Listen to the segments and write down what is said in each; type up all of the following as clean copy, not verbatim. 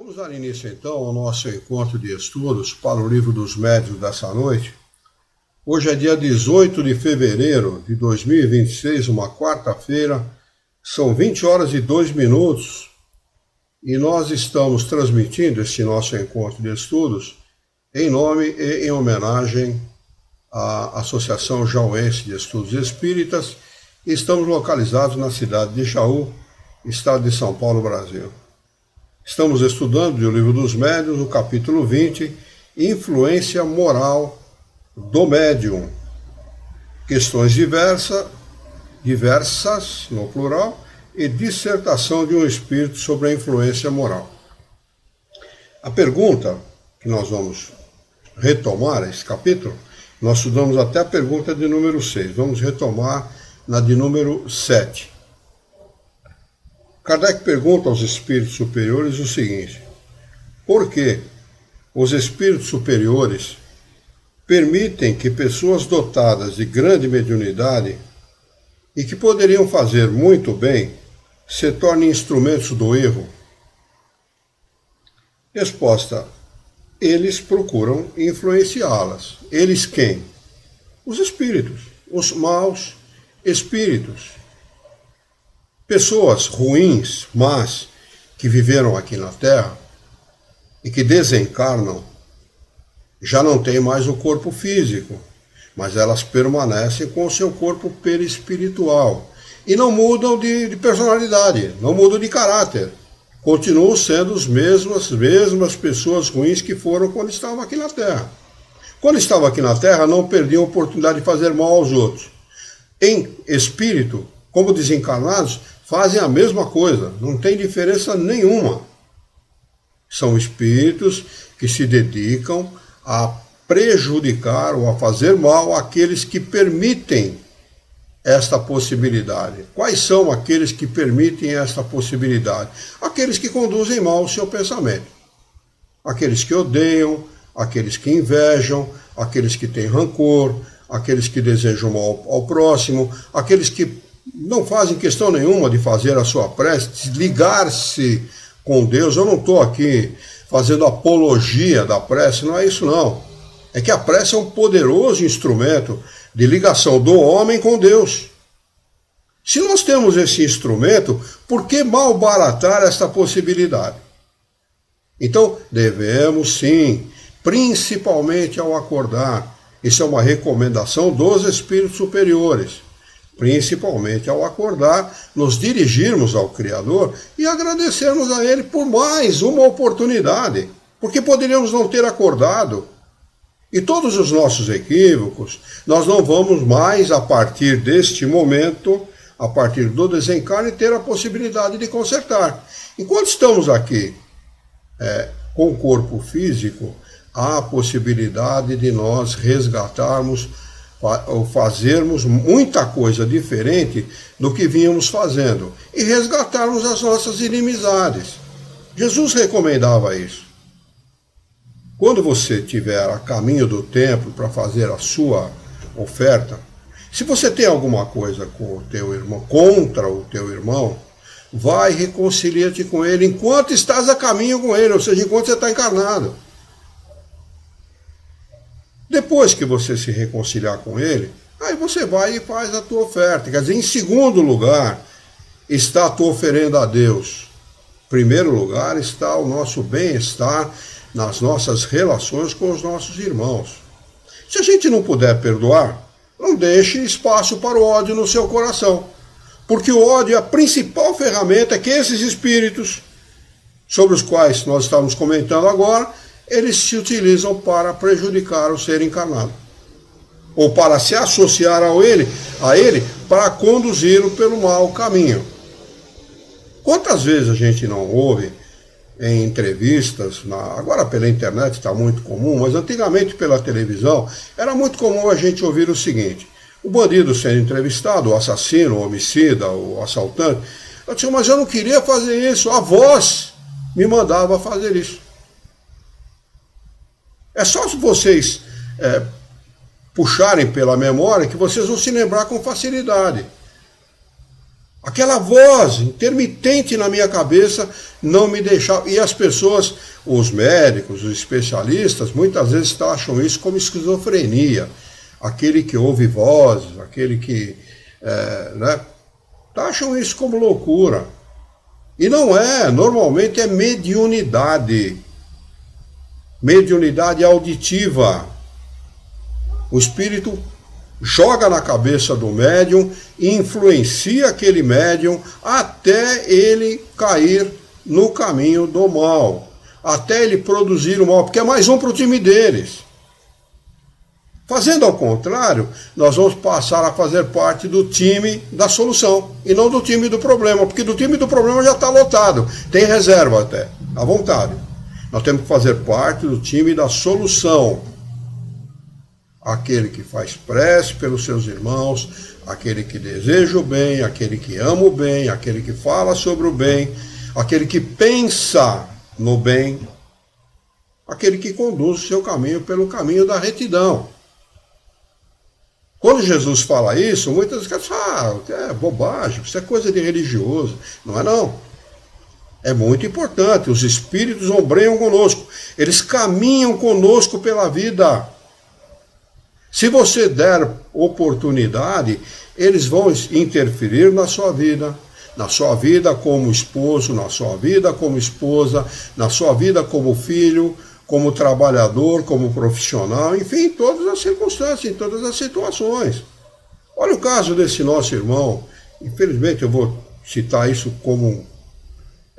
Vamos dar início então ao nosso encontro de estudos para o Livro dos Médiuns dessa noite. Hoje é dia 18 de fevereiro de 2026, uma quarta-feira, são 20 horas e 2 minutos e nós estamos transmitindo este nosso encontro de estudos em nome e em homenagem à Associação Jauense de Estudos Espíritas e estamos localizados na cidade de Jaú, estado de São Paulo, Brasil. Estamos estudando o Livro dos Médiuns, no capítulo 20, Influência Moral do Médium. Questões diversas, no plural, e dissertação de um espírito sobre a influência moral. A pergunta que nós vamos retomar, esse capítulo, nós estudamos até a pergunta de número 6, vamos retomar na de número 7. Kardec pergunta aos espíritos superiores o seguinte: por que os espíritos superiores permitem que pessoas dotadas de grande mediunidade e que poderiam fazer muito bem se tornem instrumentos do erro? Resposta: eles procuram influenciá-las. Eles quem? Os espíritos, os maus espíritos. Pessoas ruins, más, que viveram aqui na Terra e que desencarnam, já não têm mais o corpo físico, mas elas permanecem com o seu corpo perispiritual e não mudam de personalidade, não mudam de caráter. Continuam sendo as mesmas pessoas ruins que foram quando estavam aqui na Terra. Quando estavam aqui na Terra, não perdiam a oportunidade de fazer mal aos outros. Em espírito, como desencarnados, fazem a mesma coisa, não tem diferença nenhuma. São espíritos que se dedicam a prejudicar ou a fazer mal àqueles que permitem esta possibilidade. Quais são aqueles que permitem esta possibilidade? Aqueles que conduzem mal o seu pensamento. Aqueles que odeiam, aqueles que invejam, aqueles que têm rancor, aqueles que desejam mal ao próximo, aqueles que não fazem questão nenhuma de fazer a sua prece, desligar-se com Deus. Eu não estou aqui fazendo apologia da prece, não é isso não. É que a prece é um poderoso instrumento de ligação do homem com Deus. Se nós temos esse instrumento, por que malbaratar esta possibilidade? Então, devemos sim, principalmente ao acordar, isso é uma recomendação dos espíritos superiores, principalmente ao acordar, nos dirigirmos ao Criador e agradecermos a Ele por mais uma oportunidade, porque poderíamos não ter acordado. E todos os nossos equívocos, nós não vamos mais, a partir deste momento, a partir do desencarne, ter a possibilidade de consertar. Enquanto estamos aqui com o corpo físico, há a possibilidade de nós resgatarmos ou fazermos muita coisa diferente do que vínhamos fazendo e resgatarmos as nossas inimizades. Jesus recomendava isso. Quando você estiver a caminho do templo para fazer a sua oferta, se você tem alguma coisa com o teu irmão, contra o teu irmão, vai e reconcilia-te com ele enquanto estás a caminho com ele, ou seja, enquanto você está encarnado. Depois que você se reconciliar com ele, aí você vai e faz a tua oferta. Quer dizer, em segundo lugar, está a tua oferenda a Deus. Em primeiro lugar, está o nosso bem-estar nas nossas relações com os nossos irmãos. Se a gente não puder perdoar, não deixe espaço para o ódio no seu coração. Porque o ódio é a principal ferramenta que esses espíritos, sobre os quais nós estamos comentando agora, eles se utilizam para prejudicar o ser encarnado. Ou para se associar a ele para conduzi-lo pelo mau caminho. Quantas vezes a gente não ouve em entrevistas, agora pela internet está muito comum, mas antigamente pela televisão, era muito comum a gente ouvir o seguinte: o bandido sendo entrevistado, o assassino, o homicida, o assaltante, eu disse, mas eu não queria fazer isso, a voz me mandava fazer isso. É só se vocês puxarem pela memória que vocês vão se lembrar com facilidade. Aquela voz intermitente na minha cabeça não me deixava. E as pessoas, os médicos, os especialistas, muitas vezes acham isso como esquizofrenia. Aquele que ouve vozes, aquele que... acham isso como loucura. E não é, normalmente é mediunidade. Mediunidade auditiva. O espírito joga na cabeça do médium e influencia aquele médium até ele cair no caminho do mal, até ele produzir o mal, porque é mais um para o time deles. Fazendo ao contrário, nós vamos passar a fazer parte do time da solução e não do time do problema, porque do time do problema já está lotado, tem reserva até, à vontade. Nós temos que fazer parte do time da solução. Aquele que faz prece pelos seus irmãos, aquele que deseja o bem, aquele que ama o bem, aquele que fala sobre o bem, aquele que pensa no bem, aquele que conduz o seu caminho pelo caminho da retidão. Quando Jesus fala isso, muitas vezes é bobagem, isso é coisa de religioso. Não é não. É muito importante, os espíritos ombreiam conosco, eles caminham conosco pela vida. Se você der oportunidade, eles vão interferir na sua vida como esposo, na sua vida como esposa, na sua vida como filho, como trabalhador, como profissional, enfim, em todas as circunstâncias, em todas as situações. Olha o caso desse nosso irmão, infelizmente eu vou citar isso como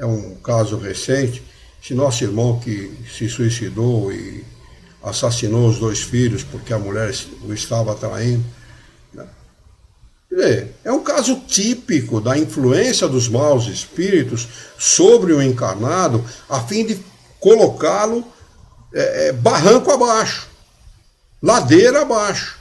um caso recente, esse nosso irmão que se suicidou e assassinou os 2 filhos porque a mulher o estava traindo. É um caso típico da influência dos maus espíritos sobre o encarnado a fim de colocá-lo barranco abaixo, ladeira abaixo.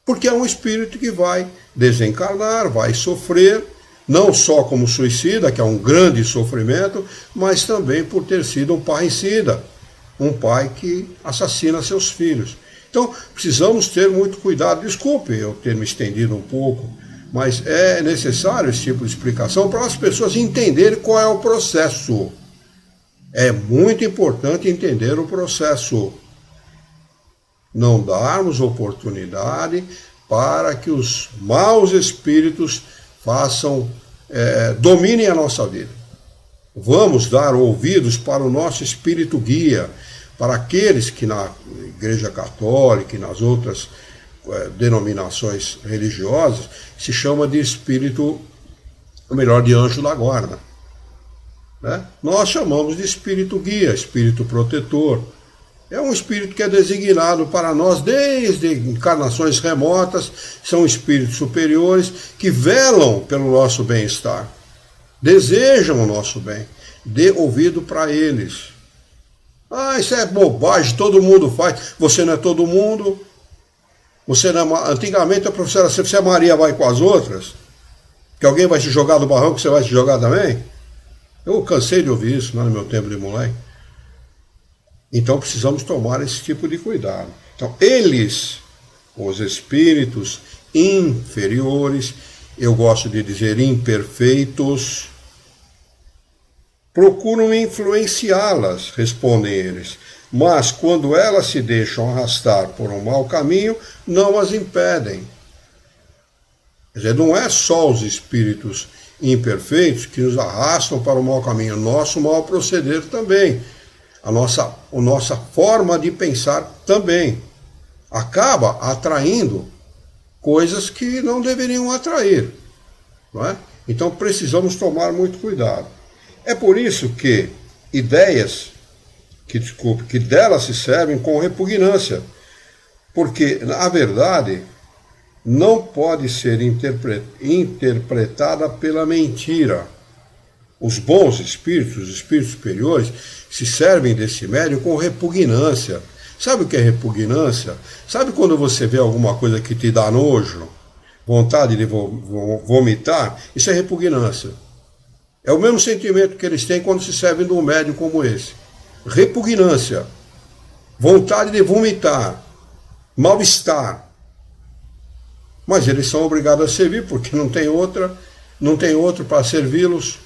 Porque é um espírito que vai desencarnar, vai sofrer, não só como suicida, que é um grande sofrimento, mas também por ter sido um parricida. Um pai que assassina seus filhos. Então, precisamos ter muito cuidado. Desculpe eu ter me estendido um pouco, mas é necessário esse tipo de explicação para as pessoas entenderem qual é o processo. É muito importante entender o processo. Não darmos oportunidade para que os maus espíritos dominem a nossa vida. Vamos dar ouvidos para o nosso espírito guia, para aqueles que na Igreja Católica e nas outras denominações religiosas se chama de espírito, ou melhor, de anjo da guarda. Né? Nós chamamos de espírito guia, espírito protetor. É um espírito que é designado para nós desde encarnações remotas, são espíritos superiores que velam pelo nosso bem-estar. Desejam o nosso bem, dê ouvido para eles. Isso é bobagem, todo mundo faz. Você não é todo mundo. Você não é... Antigamente a professora, se você é Maria, vai com as outras, que alguém vai se jogar do barranco, você vai se jogar também. Eu cansei de ouvir isso no meu tempo de moleque. Então precisamos tomar esse tipo de cuidado. Então eles, os espíritos inferiores, eu gosto de dizer imperfeitos, procuram influenciá-las, respondem eles, mas quando elas se deixam arrastar por um mau caminho, não as impedem. Quer dizer, não é só os espíritos imperfeitos que nos arrastam para o mau caminho, nosso mau proceder também, a nossa forma de pensar também acaba atraindo coisas que não deveriam atrair, não é? Então precisamos tomar muito cuidado. É por isso que ideias que delas se servem com repugnância, porque a verdade não pode ser interpretada pela mentira. Os bons espíritos, os espíritos superiores, se servem desse médium com repugnância. Sabe o que é repugnância? Sabe quando você vê alguma coisa que te dá nojo, vontade de vomitar? Isso é repugnância. É o mesmo sentimento que eles têm quando se servem de um médium como esse. Repugnância, vontade de vomitar, mal-estar. Mas eles são obrigados a servir porque não tem outra, não tem outro para servi-los.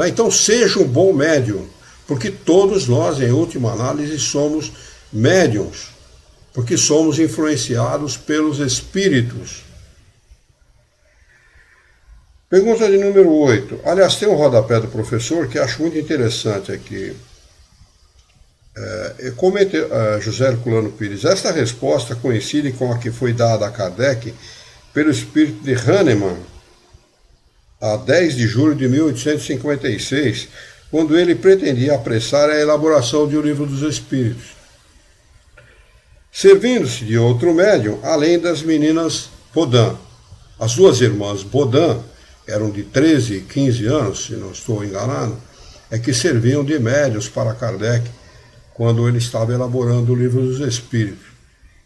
Então seja um bom médium, porque todos nós, em última análise, somos médiums, porque somos influenciados pelos espíritos. Pergunta de número 8. Aliás, tem um rodapé do professor que acho muito interessante aqui. Comenta José Herculano Pires. Esta resposta coincide com a que foi dada a Kardec pelo espírito de Hahnemann, a 10 de julho de 1856, quando ele pretendia apressar a elaboração de O Livro dos Espíritos, servindo-se de outro médium, além das meninas Bodin. As duas irmãs Bodin eram de 13 e 15 anos, se não estou enganado, que serviam de médiuns para Kardec quando ele estava elaborando o Livro dos Espíritos.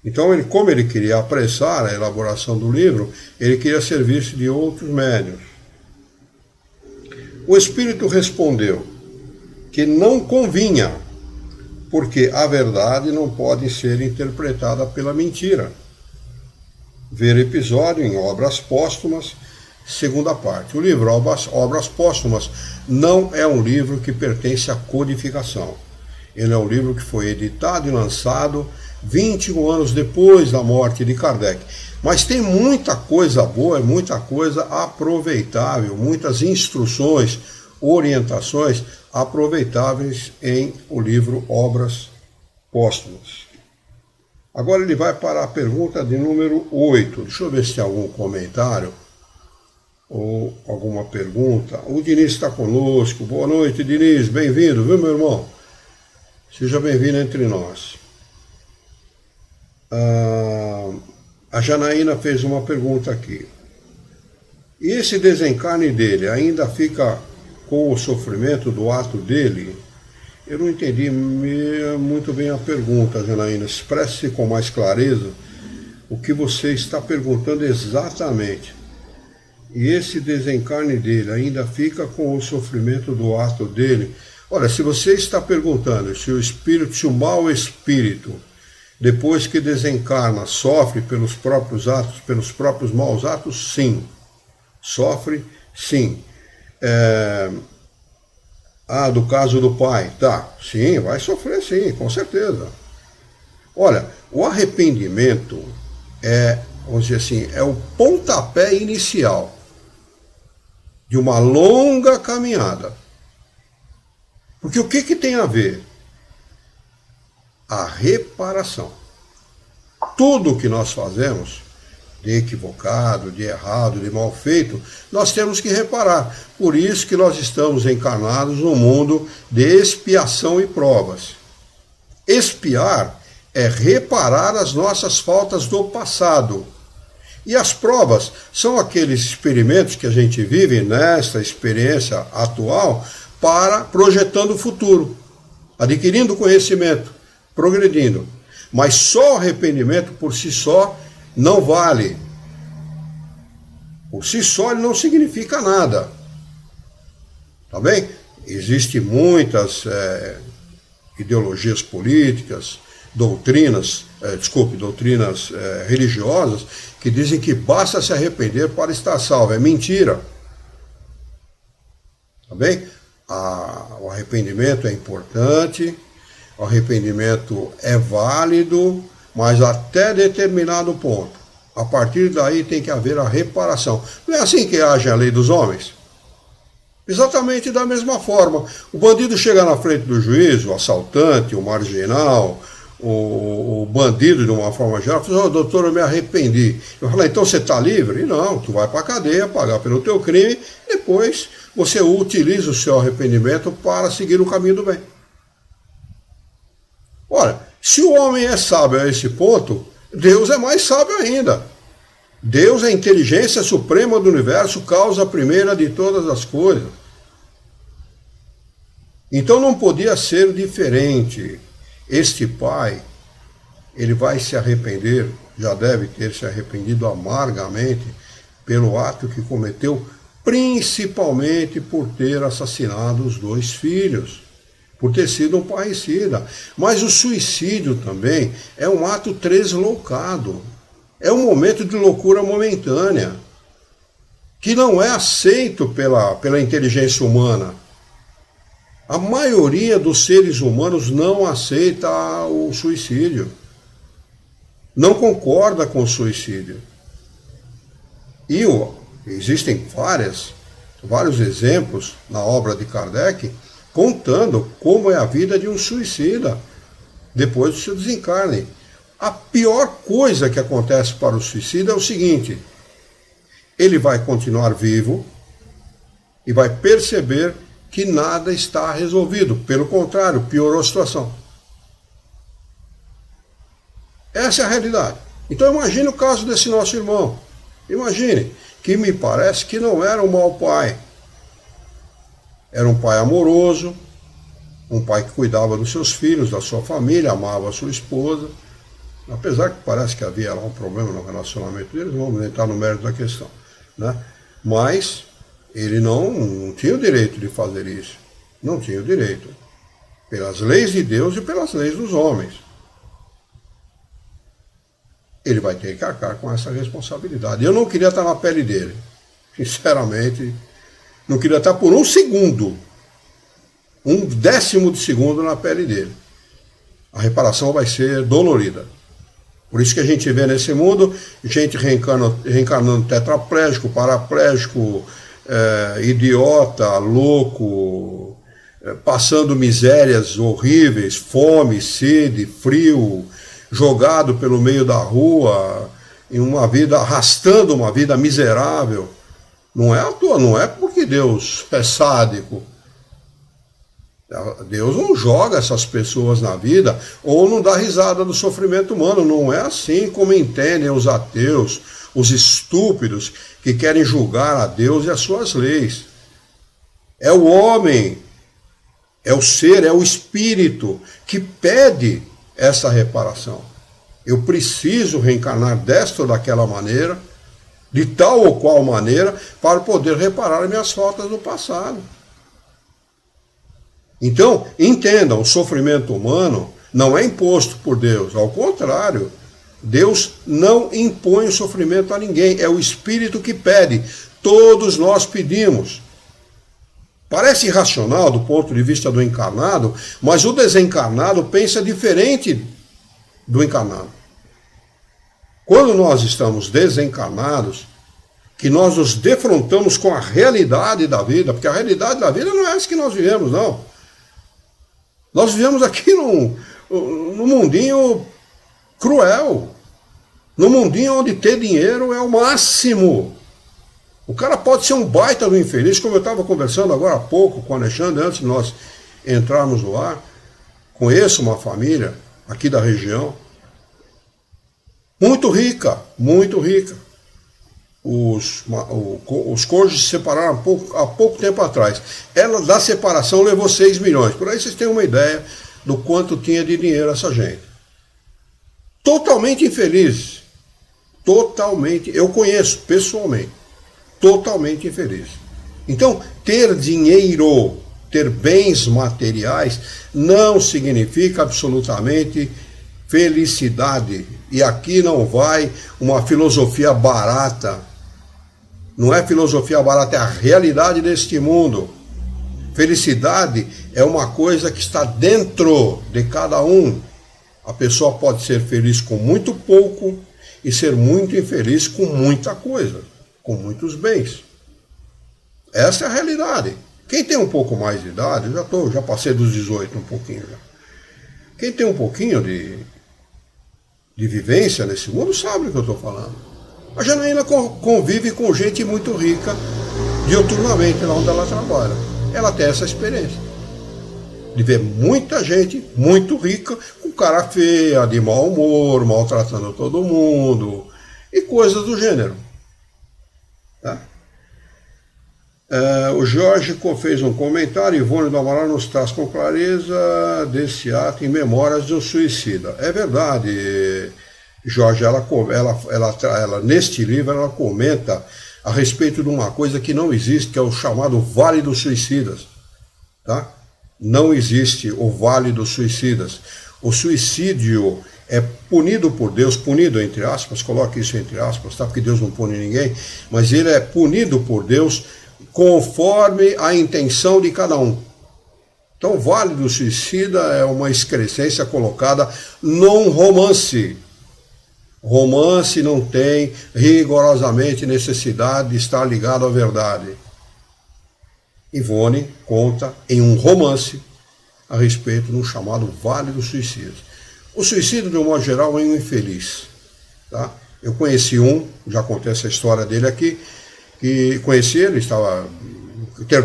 Então, como ele queria apressar a elaboração do livro, ele queria servir-se de outros médiuns. O Espírito respondeu que não convinha, porque a verdade não pode ser interpretada pela mentira. Ver episódio em Obras Póstumas, segunda parte. O livro Obras Póstumas não é um livro que pertence à codificação. Ele é um livro que foi editado e lançado 21 anos depois da morte de Kardec. Mas tem muita coisa boa, muita coisa aproveitável, muitas instruções, orientações aproveitáveis em o livro Obras Póstumas. Agora ele vai para a pergunta de número 8. Deixa eu ver se tem algum comentário ou alguma pergunta. O Diniz está conosco. Boa noite, Diniz. Bem-vindo, viu, meu irmão? Seja bem-vindo entre nós. A Janaína fez uma pergunta aqui. E esse desencarne dele ainda fica com o sofrimento do ato dele? Eu não entendi muito bem a pergunta, Janaína. Expresse com mais clareza o que você está perguntando exatamente. E esse desencarne dele ainda fica com o sofrimento do ato dele? Olha, se você está perguntando se o espírito, se o mau espírito, depois que desencarna, sofre pelos próprios atos, pelos próprios maus atos, sim. Sofre, sim. Do caso do pai, tá, sim, vai sofrer sim, com certeza. Olha, o arrependimento vamos dizer assim, é o pontapé inicial de uma longa caminhada. Porque o que tem a ver? A reparação. Tudo o que nós fazemos, de equivocado, de errado, de mal feito, nós temos que reparar. Por isso que nós estamos encarnados num mundo de expiação e provas. Expiar é reparar as nossas faltas do passado. E as provas são aqueles experimentos que a gente vive nesta experiência atual para projetando o futuro, adquirindo conhecimento, progredindo. Mas só o arrependimento por si só não vale. Por si só ele não significa nada. Tá bem? Existem muitas ideologias políticas, doutrinas religiosas que dizem que basta se arrepender para estar salvo. É mentira. Tá bem? O arrependimento é importante, o arrependimento é válido, mas até determinado ponto. A partir daí tem que haver a reparação. Não é assim que age a lei dos homens? Exatamente da mesma forma. O bandido chega na frente do juiz, o assaltante, o marginal, o bandido de uma forma geral, fala, oh, doutor, eu me arrependi. Eu falo, então você está livre? E não, tu vai para a cadeia, pagar pelo teu crime, depois você utiliza o seu arrependimento para seguir o caminho do bem. Ora, se o homem é sábio a esse ponto, Deus é mais sábio ainda. Deus é a inteligência suprema do universo, causa primeira de todas as coisas. Então não podia ser diferente. Este pai, ele vai se arrepender, já deve ter se arrependido amargamente pelo ato que cometeu, principalmente por ter assassinado os 2 filhos, por ter sido um parricida. Mas o suicídio também é um ato translocado, é um momento de loucura momentânea. que não é aceito pela inteligência humana. A maioria dos seres humanos não aceita o suicídio. Não concorda com o suicídio. E existem vários exemplos na obra de Kardec contando como é a vida de um suicida depois do seu desencarne. A pior coisa que acontece para o suicida é o seguinte: ele vai continuar vivo e vai perceber que nada está resolvido. Pelo contrário, piorou a situação. Essa é a realidade. Então imagine o caso desse nosso irmão. Imagine, que me parece que não era um mau pai. Era um pai amoroso, um pai que cuidava dos seus filhos, da sua família, amava a sua esposa. Apesar que parece que havia lá um problema no relacionamento deles, não vamos entrar no mérito da questão, né? Mas ele não tinha o direito de fazer isso. Não tinha o direito. Pelas leis de Deus e pelas leis dos homens. Ele vai ter que arcar com essa responsabilidade. Eu não queria estar na pele dele. Sinceramente, não queria estar por um segundo, 1/10 de segundo na pele dele. A reparação vai ser dolorida. Por isso que a gente vê nesse mundo gente reencarnando tetraplégico, paraplégico, idiota, louco, passando misérias horríveis, fome, sede, frio, jogado pelo meio da rua, em uma vida, arrastando uma vida miserável. Não é à toa, não é porque Deus é sádico. Deus não joga essas pessoas na vida ou não dá risada do sofrimento humano. Não é assim como entendem os ateus, os estúpidos que querem julgar a Deus e as suas leis. É o homem, é o ser, é o espírito que pede essa reparação. Eu preciso reencarnar desta ou daquela maneira, de tal ou qual maneira, para poder reparar minhas faltas do passado. Então, entendam, o sofrimento humano não é imposto por Deus, ao contrário, Deus não impõe o sofrimento a ninguém, é o espírito que pede, todos nós pedimos. Parece irracional do ponto de vista do encarnado, mas o desencarnado pensa diferente do encarnado. Quando nós estamos desencarnados, que nós nos defrontamos com a realidade da vida, porque a realidade da vida não é essa que nós vivemos, não. Nós vivemos aqui num mundinho cruel, num mundinho onde ter dinheiro é o máximo. O cara pode ser um baita do infeliz, como eu estava conversando agora há pouco com o Alexandre, antes de nós entrarmos no ar. Conheço uma família aqui da região, muito rica, muito rica. Os cônjuges se separaram há pouco tempo atrás. Ela, da separação, levou 6 milhões. Por aí vocês têm uma ideia do quanto tinha de dinheiro essa gente. Totalmente infeliz. Totalmente. Eu conheço pessoalmente. Totalmente infeliz. Então, ter dinheiro, ter bens materiais, não significa absolutamente felicidade. E aqui não vai uma filosofia barata. Não é filosofia barata, é a realidade deste mundo. Felicidade é uma coisa que está dentro de cada um. A pessoa pode ser feliz com muito pouco e ser muito infeliz com muita coisa, com muitos bens. Essa é a realidade. Quem tem um pouco mais de idade, já passei dos 18 um pouquinho já. Quem tem um pouquinho de vivência nesse mundo sabe o que eu estou falando. A Janaína convive com gente muito rica diuturnamente lá onde ela trabalha. Ela tem essa experiência de ver muita gente muito rica, com cara feia, de mau humor, maltratando todo mundo e coisas do gênero. Tá? O Jorge fez um comentário, Ivone do Amaral nos traz com clareza desse ato em Memórias de um Suicida. É verdade, Jorge, ela neste livro ela comenta a respeito de uma coisa que não existe, que é o chamado Vale dos Suicidas. Tá? Não existe o Vale dos Suicidas. O suicídio é punido por Deus, punido entre aspas, coloque isso entre aspas, tá? Porque Deus não pune ninguém, mas ele é punido por Deus conforme a intenção de cada um. Então, o Vale do Suicida é uma excrescência colocada num romance. Romance não tem rigorosamente necessidade de estar ligado à verdade. Ivone conta em um romance a respeito de um chamado Vale do Suicida. O suicídio, de um modo geral, é um infeliz. Tá? Eu conheci já contei essa história dele aqui, que conheci ele,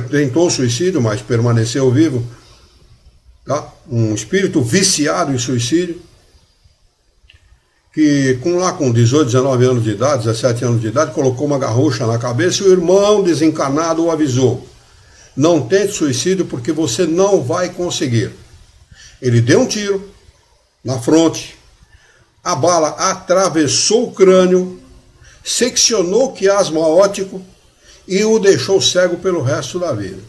tentou o suicídio, mas permaneceu vivo. Tá? Um espírito viciado em suicídio, que com 18, 19 anos de idade, 17 anos de idade, colocou uma garrucha na cabeça e o irmão desencarnado o avisou: não tente suicídio porque você não vai conseguir. Ele deu um tiro na fronte, a bala atravessou o crânio, seccionou o quiasma óptico e o deixou cego pelo resto da vida.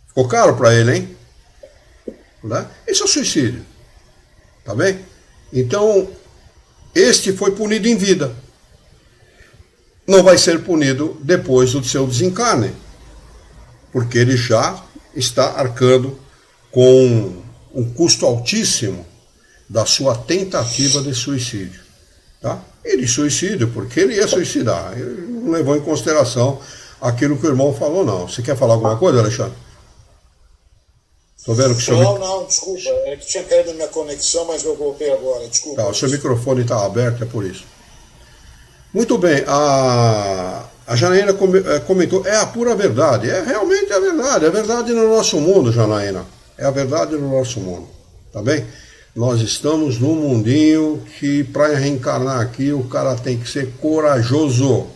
Ficou caro para ele, hein? Né? Esse é o suicídio. Tá bem? Então, este foi punido em vida. Não vai ser punido depois do seu desencarne, porque ele já está arcando com um custo altíssimo da sua tentativa de suicídio. Tá? Ele suicídio porque ele ia suicidar. Ele não levou em consideração aquilo que o irmão falou, não. Você quer falar alguma coisa, Alexandre? Tô vendo que o seu... Não, desculpa. É que tinha caído a minha conexão, mas eu voltei agora. Desculpa. Tá, o seu microfone está aberto, é por isso. Muito bem. A Janaína comentou, é a pura verdade. É realmente a verdade. É a verdade no nosso mundo, Janaína. É a verdade no nosso mundo. Tá bem? Nós estamos num mundinho que, para reencarnar aqui, o cara tem que ser corajoso.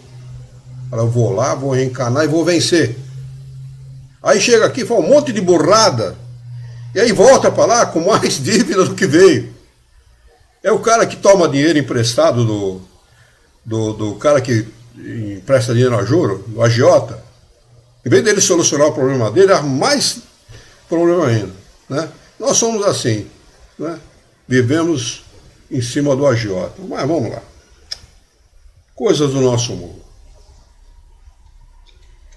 Eu vou lá, vou reencarnar e vou vencer. Aí chega aqui, fala um monte de burrada. E aí volta para lá com mais dívida do que veio. É o cara que toma dinheiro emprestado do cara que empresta dinheiro a juro, do agiota. Em vez dele solucionar o problema dele, há mais problema ainda. Né? Nós somos assim. Né? Vivemos em cima do agiota. Mas vamos lá. Coisas do nosso mundo.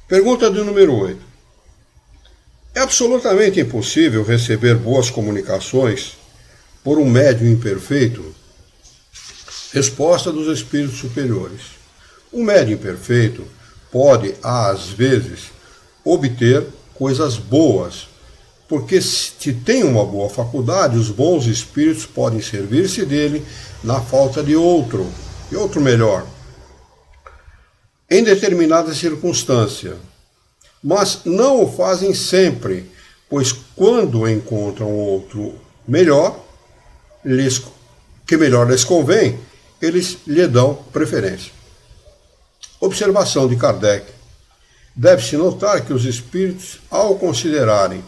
Pergunta de número 8. É absolutamente impossível receber boas comunicações por um médium imperfeito? Resposta dos espíritos superiores. Um médium imperfeito pode, às vezes, obter coisas boas, porque se tem uma boa faculdade, os bons espíritos podem servir-se dele na falta de outro melhor, em determinada circunstância. Mas não o fazem sempre, pois quando encontram outro melhor, que melhor lhes convém, eles lhe dão preferência. Observação de Kardec. Deve-se notar que os espíritos, ao considerarem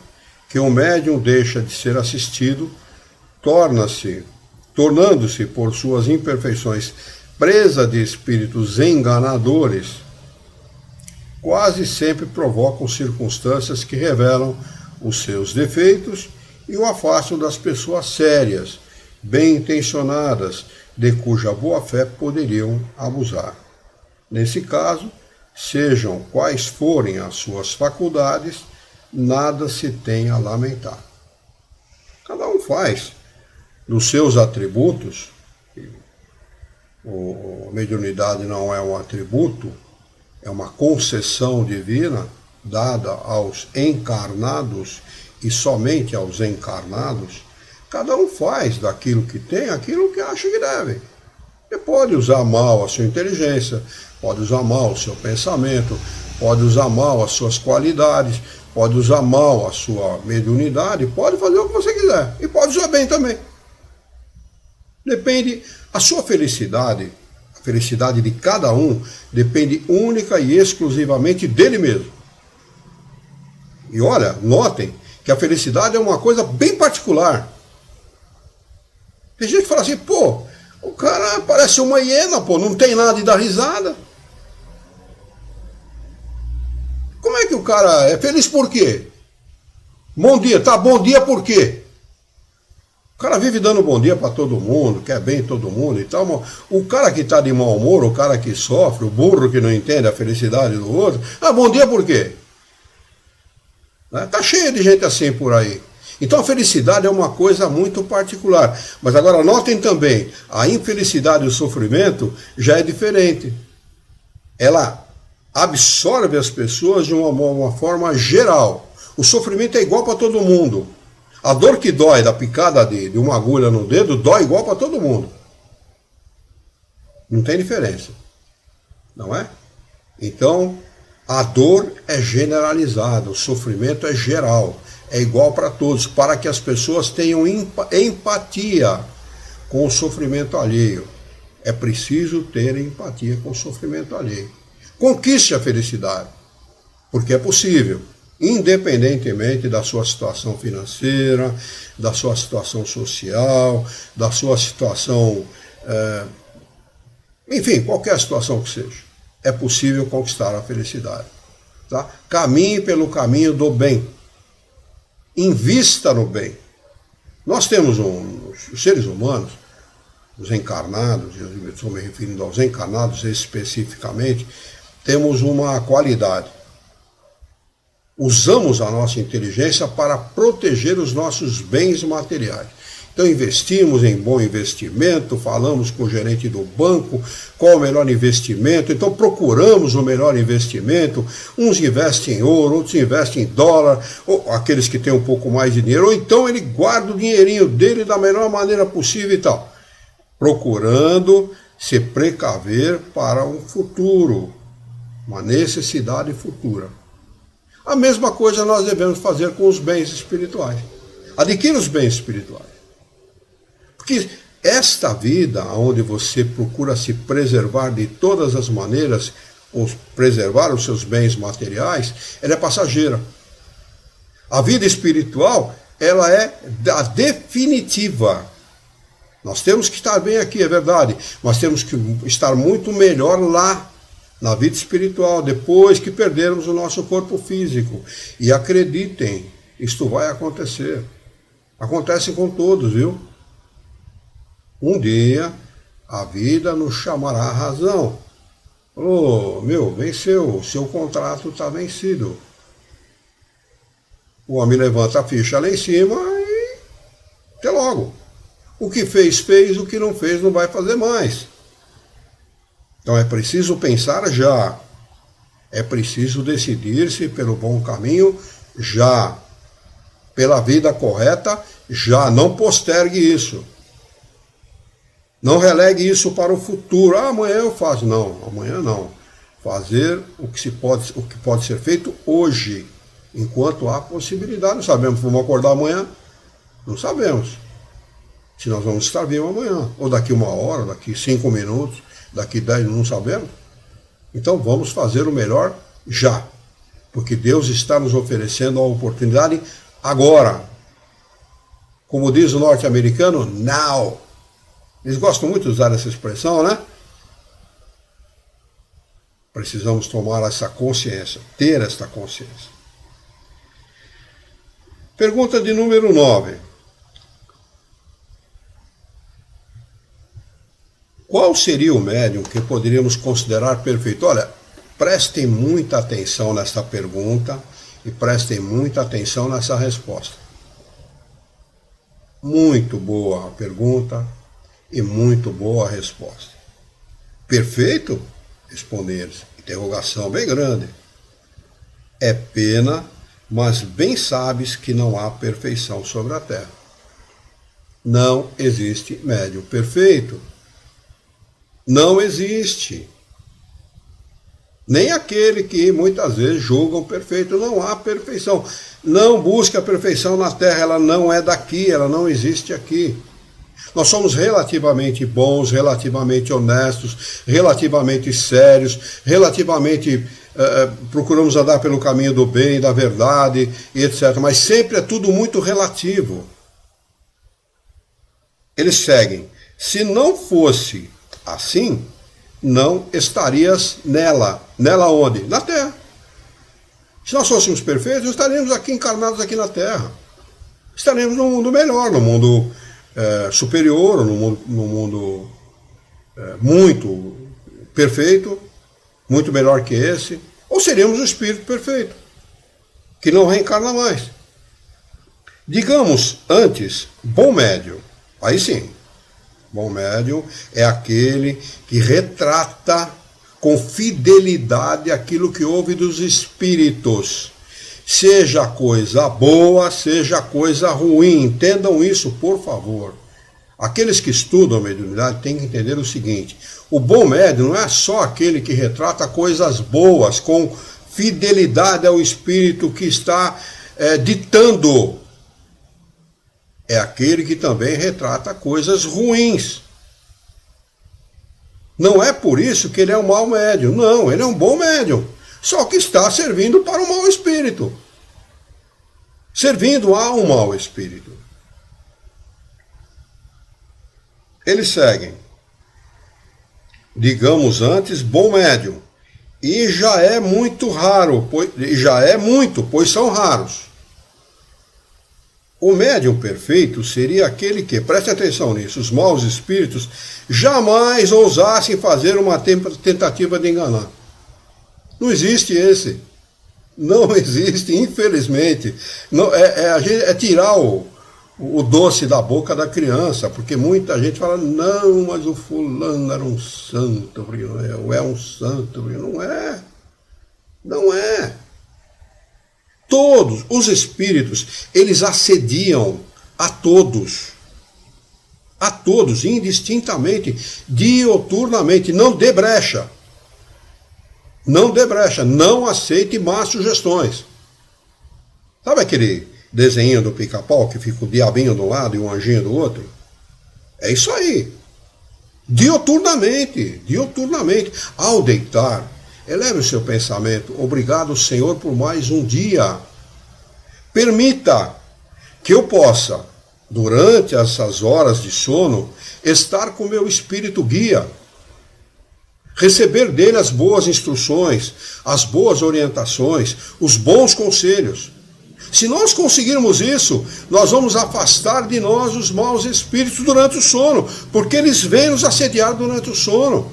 que o médium deixa de ser assistido, tornando-se por suas imperfeições presa de espíritos enganadores, quase sempre provocam circunstâncias que revelam os seus defeitos e o afastam das pessoas sérias, bem intencionadas, de cuja boa-fé poderiam abusar. Nesse caso, sejam quais forem as suas faculdades, nada se tem a lamentar. Cada um faz dos seus atributos. A mediunidade não é um atributo, é uma concessão divina dada aos encarnados e somente aos encarnados. Cada um faz daquilo que tem aquilo que acha que deve. Você pode usar mal a sua inteligência, pode usar mal o seu pensamento, pode usar mal as suas qualidades, pode usar mal a sua mediunidade, pode fazer o que você quiser. E pode usar bem também. Depende, a sua felicidade, a felicidade de cada um, depende única e exclusivamente dele mesmo. E olha, notem que a felicidade é uma coisa bem particular. Tem gente que fala assim, pô, o cara parece uma hiena, pô, não tem nada de dar risada. Como é que o cara é feliz por quê? Bom dia, tá, bom dia por quê? O cara vive dando bom dia para todo mundo, quer bem todo mundo e tal. O cara que está de mau humor, o cara que sofre, o burro que não entende a felicidade do outro, bom dia por quê? Tá cheio de gente assim por aí. Então a felicidade é uma coisa muito particular. Mas agora notem também, a infelicidade e o sofrimento já é diferente. Ela absorve as pessoas de uma forma geral. O sofrimento é igual para todo mundo. A dor que dói da picada de uma agulha no dedo dói igual para todo mundo. Não tem diferença. Não é? Então, a dor é generalizada, o sofrimento é geral, é igual para todos, para que as pessoas tenham empatia com o sofrimento alheio. É preciso ter empatia com o sofrimento alheio. Conquiste a felicidade, porque é possível. Independentemente da sua situação financeira, da sua situação social, da sua situação, enfim, qualquer situação que seja, é possível conquistar a felicidade. Tá? Caminhe pelo caminho do bem. Invista no bem. Nós temos os seres humanos, os encarnados, eu estou me referindo aos encarnados especificamente, temos uma qualidade. Usamos a nossa inteligência para proteger os nossos bens materiais. Então investimos em bom investimento, falamos com o gerente do banco qual o melhor investimento, então procuramos o melhor investimento, uns investem em ouro, outros investem em dólar, ou aqueles que têm um pouco mais de dinheiro, ou então ele guarda o dinheirinho dele da melhor maneira possível e tal, procurando se precaver para um futuro, uma necessidade futura. A mesma coisa nós devemos fazer com os bens espirituais. Adquira os bens espirituais. Porque esta vida, onde você procura se preservar de todas as maneiras, ou preservar os seus bens materiais, ela é passageira. A vida espiritual, ela é a definitiva. Nós temos que estar bem aqui, é verdade, mas temos que estar muito melhor lá, na vida espiritual, depois que perdermos o nosso corpo físico. E acreditem, isto vai acontecer. Acontece com todos, viu? Um dia, a vida nos chamará à razão. Venceu, o seu contrato está vencido. O homem levanta a ficha lá em cima e até logo. O que fez, fez, o que não fez, não vai fazer mais. Então é preciso pensar já, é preciso decidir-se pelo bom caminho já, pela vida correta já, não postergue isso. Não relegue isso para o futuro, amanhã eu faço, não, amanhã não. Fazer o que pode ser feito hoje, enquanto há possibilidade, não sabemos se vamos acordar amanhã, não sabemos. Se nós vamos estar vivos amanhã, ou daqui 1 hora, daqui 5 minutos, daqui 10, não sabemos. Então vamos fazer o melhor já. Porque Deus está nos oferecendo a oportunidade agora. Como diz o norte-americano, now. Eles gostam muito de usar essa expressão, né? Precisamos tomar essa consciência, ter esta consciência. Pergunta de número 9. Qual seria o médium que poderíamos considerar perfeito? Olha, prestem muita atenção nessa pergunta e prestem muita atenção nessa resposta. Muito boa a pergunta e muito boa a resposta. Perfeito? Respondem eles. Interrogação bem grande. É pena, mas bem sabes que não há perfeição sobre a Terra. Não existe médium perfeito. Não existe. Nem aquele que muitas vezes julgam perfeito. Não há perfeição. Não busque a perfeição na Terra. Ela não é daqui, ela não existe aqui. Nós somos relativamente bons, relativamente honestos, relativamente sérios, relativamente procuramos andar pelo caminho do bem, da verdade, e etc. Mas sempre é tudo muito relativo. Eles seguem. Se não fosse assim, não estarias nela. Nela onde? Na Terra. Se nós fôssemos perfeitos, estaríamos aqui encarnados aqui na Terra. Estaremos no mundo melhor, no mundo superior, ou no mundo muito perfeito, muito melhor que esse, ou seríamos o espírito perfeito, que não reencarna mais. Digamos antes, bom médium. Aí sim, bom médium é aquele que retrata com fidelidade aquilo que ouve dos espíritos. Seja coisa boa, seja coisa ruim. Entendam isso, por favor. Aqueles que estudam a mediunidade têm que entender o seguinte: o bom médium não é só aquele que retrata coisas boas, com fidelidade ao espírito que está ditando. É aquele que também retrata coisas ruins. Não é por isso que ele é um mau médium. Não, ele é um bom médium. Só que está servindo para um mau espírito. Servindo a um mau espírito. Eles seguem. Digamos antes, bom médium. E já é muito raro, pois são raros. O médium perfeito seria aquele que, preste atenção nisso, os maus espíritos jamais ousassem fazer uma tentativa de enganar. Não existe esse. Não existe, infelizmente. Não, é tirar o doce da boca da criança, porque muita gente fala, não, mas o fulano era um santo, ou é um santo, não é. Não é. Todos os espíritos, eles assediam a todos, indistintamente, dioturnamente. Não dê brecha, não aceite más sugestões. Sabe aquele desenho do Pica-Pau que fica o diabinho de um lado e o anjinho do outro? É isso aí, dioturnamente. Ao deitar, eleve o seu pensamento. Obrigado, Senhor, por mais um dia. Permita que eu possa, durante essas horas de sono, estar com meu espírito guia. Receber dele as boas instruções, as boas orientações, os bons conselhos. Se nós conseguirmos isso, nós vamos afastar de nós os maus espíritos durante o sono, porque eles vêm nos assediar durante o sono.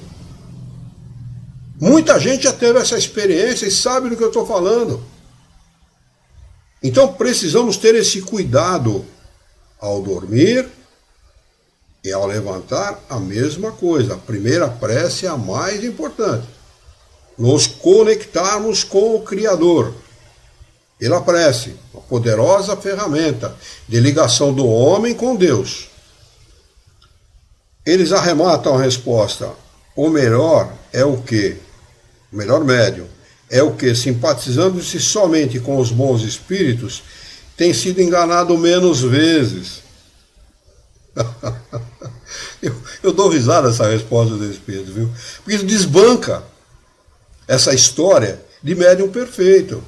Muita gente já teve essa experiência e sabe do que eu estou falando. Então precisamos ter esse cuidado ao dormir e ao levantar, a mesma coisa. A primeira prece é a mais importante. Nos conectarmos com o Criador. Pela prece, uma poderosa ferramenta de ligação do homem com Deus. Eles arrematam a resposta. O melhor é o quê? O melhor médium é o que, simpatizando-se somente com os bons espíritos, tem sido enganado menos vezes. eu dou risada essa resposta do espírito, viu? Porque isso desbanca essa história de médium perfeito.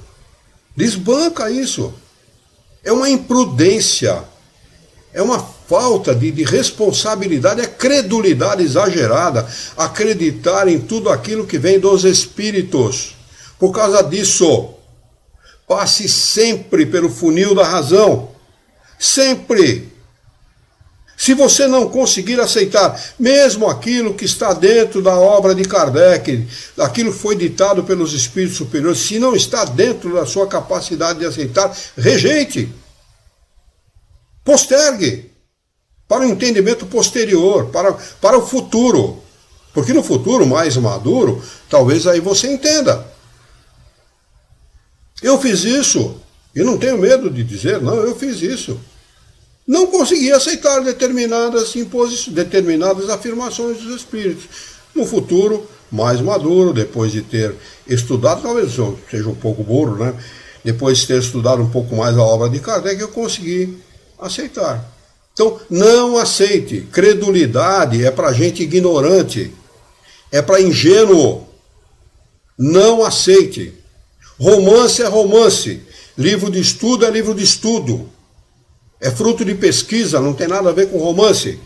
Desbanca isso. É uma imprudência, é uma falta de responsabilidade, é credulidade exagerada, acreditar em tudo aquilo que vem dos espíritos. Por causa disso, passe sempre pelo funil da razão. Sempre. Se você não conseguir aceitar mesmo aquilo que está dentro da obra de Kardec, aquilo que foi ditado pelos espíritos superiores, se não está dentro da sua capacidade de aceitar, rejeite. Postergue para o entendimento posterior, para o futuro. Porque no futuro mais maduro, talvez aí você entenda. Eu fiz isso, e não tenho medo de dizer, não, eu fiz isso. Não consegui aceitar determinadas afirmações dos espíritos. No futuro, mais maduro, depois de ter estudado, talvez eu seja um pouco burro, né? Depois de ter estudado um pouco mais a obra de Kardec, eu consegui aceitar. Então, não aceite. Credulidade é para gente ignorante, é para ingênuo. Não aceite. Romance é romance, livro de estudo é livro de estudo. É fruto de pesquisa, não tem nada a ver com romance.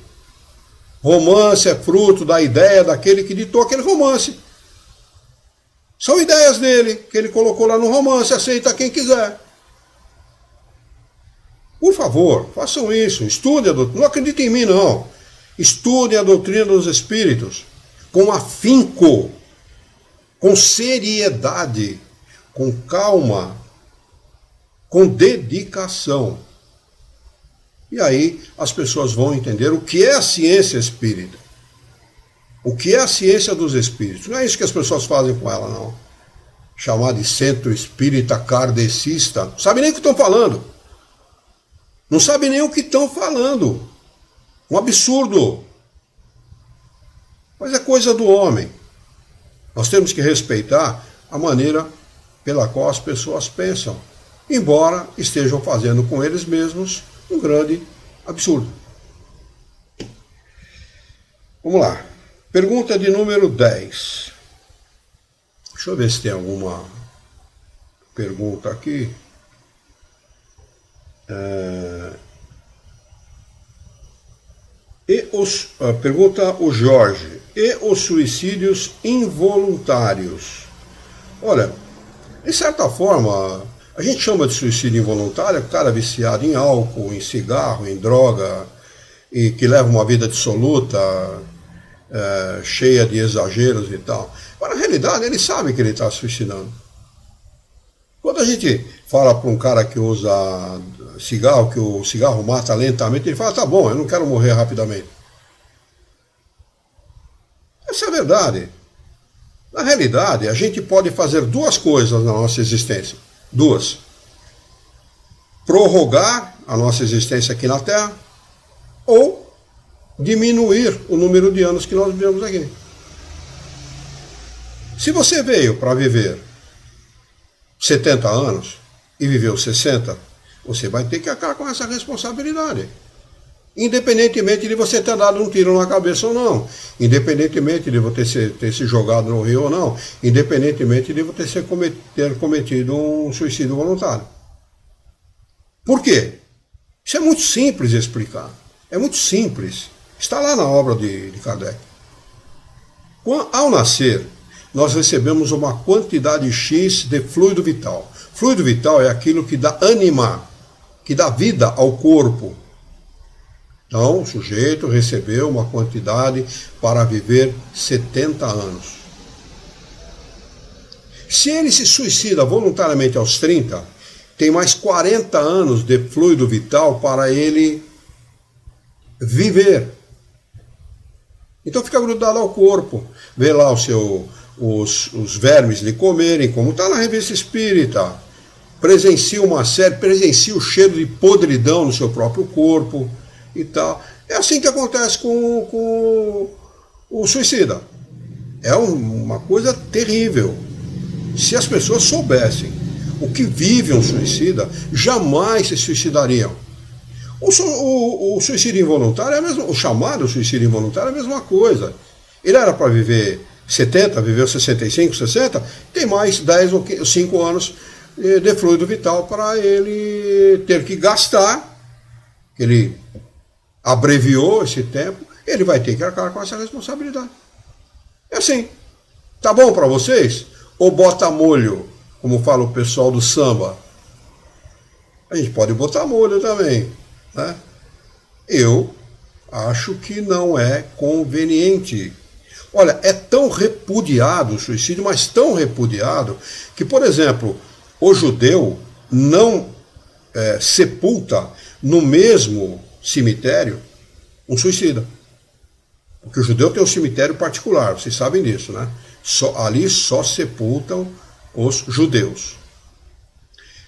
Romance é fruto da ideia daquele que ditou aquele romance. São ideias dele, que ele colocou lá no romance, aceita quem quiser. Por favor, façam isso, estudem a doutrina, não acreditem em mim não. Estudem a doutrina dos espíritos com afinco, com seriedade, com calma, com dedicação. E aí as pessoas vão entender o que é a ciência espírita. O que é a ciência dos espíritos. Não é isso que as pessoas fazem com ela, não. Chamar de centro espírita kardecista. Não sabe nem o que estão falando. Não sabe nem o que estão falando. Um absurdo. Mas é coisa do homem. Nós temos que respeitar a maneira pela qual as pessoas pensam, embora estejam fazendo com eles mesmos um grande absurdo. Vamos lá. Pergunta de número 10. Deixa eu ver se tem alguma pergunta aqui. Pergunta o Jorge. E os suicídios involuntários? Olha, de certa forma, a gente chama de suicídio involuntário o cara viciado em álcool, em cigarro, em droga, e que leva uma vida dissoluta, cheia de exageros e tal. Mas, na realidade, ele sabe que ele está se suicidando. Quando a gente fala para um cara que usa cigarro, que o cigarro mata lentamente, ele fala, tá bom, eu não quero morrer rapidamente. Essa é a verdade. Na realidade, a gente pode fazer duas coisas na nossa existência. Duas. Prorrogar a nossa existência aqui na Terra ou diminuir o número de anos que nós vivemos aqui. Se você veio para viver 70 anos e viveu 60, você vai ter que acabar com essa responsabilidade. Independentemente de você ter dado um tiro na cabeça ou não, independentemente de você ter se jogado no rio ou não, independentemente de você ter cometido um suicídio voluntário. Por quê? Isso é muito simples de explicar. É muito simples. Está lá na obra de Kardec. Ao nascer, nós recebemos uma quantidade X de fluido vital. Fluido vital é aquilo que dá ânima, que dá vida ao corpo. Então, o sujeito recebeu uma quantidade para viver 70 anos. Se ele se suicida voluntariamente aos 30, tem mais 40 anos de fluido vital para ele viver. Então fica grudado ao corpo. Vê lá os vermes lhe comerem, como está na Revista Espírita. Presencia uma série, presencia o cheiro de podridão no seu próprio corpo e tal. É assim que acontece com o suicida. É uma coisa terrível. Se as pessoas soubessem o que vive um suicida, jamais se suicidariam. O suicídio involuntário é mesmo, o chamado suicídio involuntário é a mesma coisa. Ele era para viver 70, viveu 65, 60, tem mais 10 ou 5 anos de fluido vital para ele ter que gastar. Ele abreviou esse tempo, ele vai ter que arcar com essa responsabilidade. É assim. Tá bom para vocês? Ou bota molho, como fala o pessoal do samba? A gente pode botar molho também, né? Eu acho que não é conveniente. Olha, é tão repudiado o suicídio, mas tão repudiado, que, por exemplo, o judeu não sepulta no mesmo cemitério um suicida. Porque o judeu tem um cemitério particular, vocês sabem disso, né? Ali só sepultam os judeus.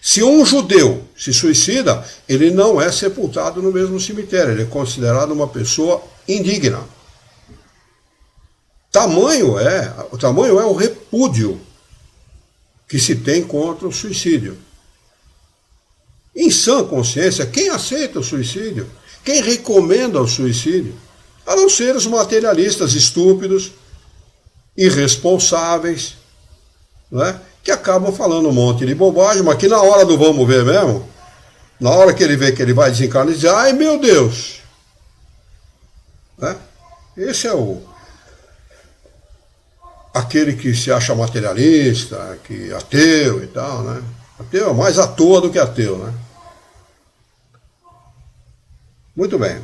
Se um judeu se suicida, ele não é sepultado no mesmo cemitério, ele é considerado uma pessoa indigna. Tamanho é o repúdio que se tem contra o suicídio. Em sã consciência, quem aceita o suicídio? Quem recomenda o suicídio? A não ser os materialistas estúpidos, irresponsáveis, né? Que acabam falando um monte de bobagem, mas que na hora do vamos ver mesmo, na hora que ele vê que ele vai desencarnar, ele diz, ai meu Deus! Né? Esse é aquele que se acha materialista, que ateu e tal, né? Ateu é mais à toa do que ateu, né? Muito bem.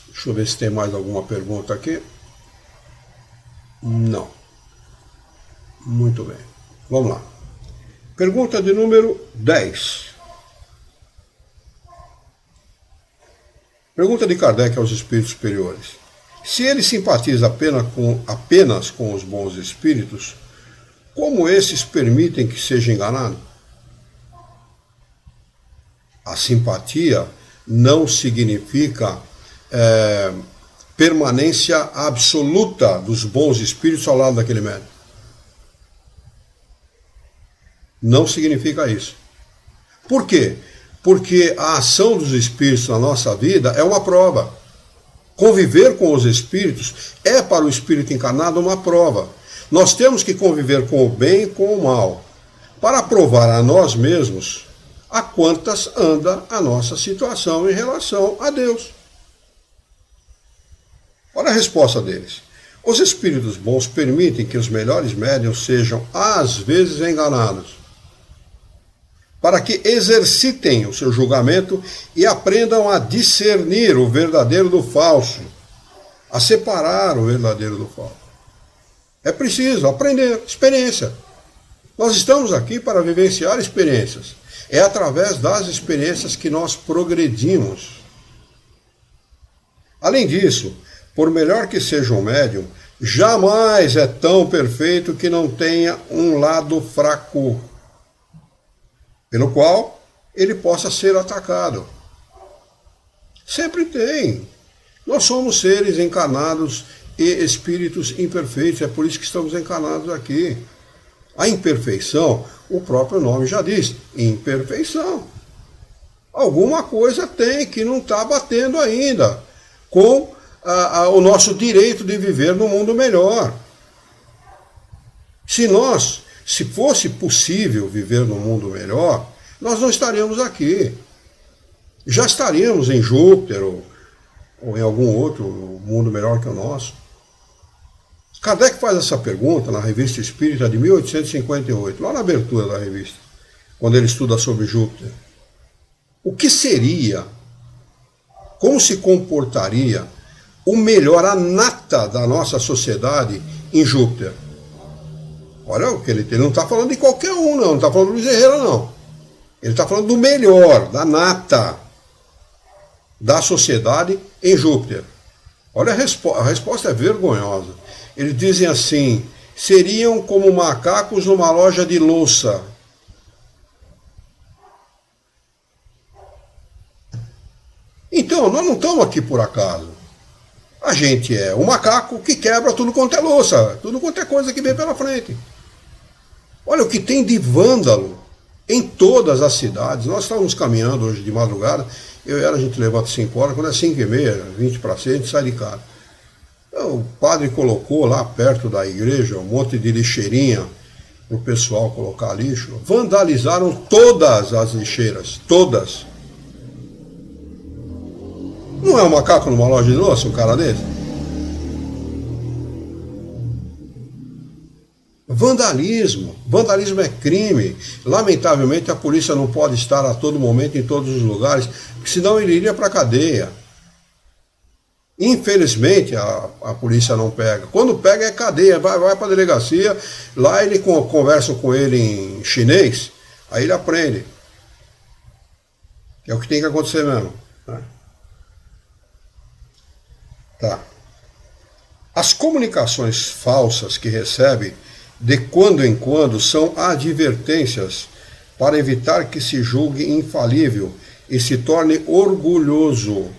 Deixa eu ver se tem mais alguma pergunta aqui. Não. Muito bem. Vamos lá. Pergunta de número 10. Pergunta de Kardec aos espíritos superiores. Se ele simpatiza apenas com os bons espíritos, como esses permitem que seja enganado? A simpatia não significa permanência absoluta dos bons espíritos ao lado daquele médium. Não significa isso. Por quê? Porque a ação dos espíritos na nossa vida é uma prova. Conviver com os espíritos é para o espírito encarnado uma prova. Nós temos que conviver com o bem e com o mal, para provar a nós mesmos a quantas anda a nossa situação em relação a Deus. Olha a resposta deles. Os espíritos bons permitem que os melhores médiuns sejam, às vezes, enganados, para que exercitem o seu julgamento e aprendam a discernir o verdadeiro do falso, a separar o verdadeiro do falso. É preciso aprender, experiência. Nós estamos aqui para vivenciar experiências. É através das experiências que nós progredimos. Além disso, por melhor que seja um médium, jamais é tão perfeito que não tenha um lado fraco, pelo qual ele possa ser atacado. Sempre tem. Nós somos seres encarnados e espíritos imperfeitos, é por isso que estamos encarnados aqui. A imperfeição, o próprio nome já diz, imperfeição. Alguma coisa tem que não está batendo ainda com o nosso direito de viver num mundo melhor. Se fosse possível viver num mundo melhor, nós não estaríamos aqui. Já estaríamos em Júpiter ou em algum outro mundo melhor que o nosso. Kardec faz essa pergunta na Revista Espírita de 1858, lá na abertura da revista, quando ele estuda sobre Júpiter. O que seria, como se comportaria o melhor, a nata da nossa sociedade em Júpiter? Olha o que ele não está falando de qualquer um, não está falando do Luiz Herrera, não. Ele está falando do melhor, da nata da sociedade em Júpiter. Olha a resposta é vergonhosa. Eles dizem assim: seriam como macacos numa loja de louça. Então, nós não estamos aqui por acaso. A gente é um macaco que quebra tudo quanto é louça, tudo quanto é coisa que vem pela frente. Olha o que tem de vândalo em todas as cidades. Nós estávamos caminhando hoje de madrugada, a gente levanta 5 horas, quando é 5h30, 20 para 6, a gente sai de casa. Então, o padre colocou lá perto da igreja um monte de lixeirinha para o pessoal colocar lixo. Vandalizaram todas as lixeiras, todas. Não é um macaco numa loja de louça, um cara desse? Vandalismo. Vandalismo é crime. Lamentavelmente a polícia não pode estar a todo momento em todos os lugares, porque senão ele iria para a cadeia. Infelizmente a polícia não pega. Quando pega é cadeia, vai para a delegacia, lá ele conversa com ele em chinês, aí ele aprende. É o que tem que acontecer mesmo. Né? Tá. As comunicações falsas que recebe de quando em quando são advertências para evitar que se julgue infalível e se torne orgulhoso.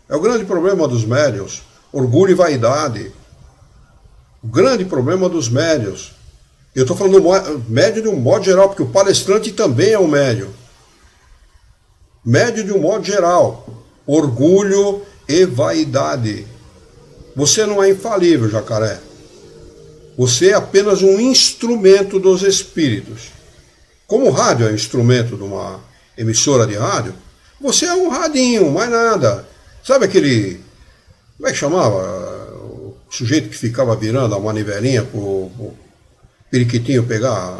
É o grande problema dos médiuns, orgulho e vaidade. O grande problema dos médiuns. Eu estou falando do médium de um modo geral, porque o palestrante também é um médium. Médium de um modo geral. Orgulho e vaidade. Você não é infalível, jacaré. Você é apenas um instrumento dos espíritos. Como o rádio é um instrumento de uma emissora de rádio, você é um radinho, mais nada. Sabe aquele... Como é que chamava? O sujeito que ficava virando a manivelinha para o periquitinho pegar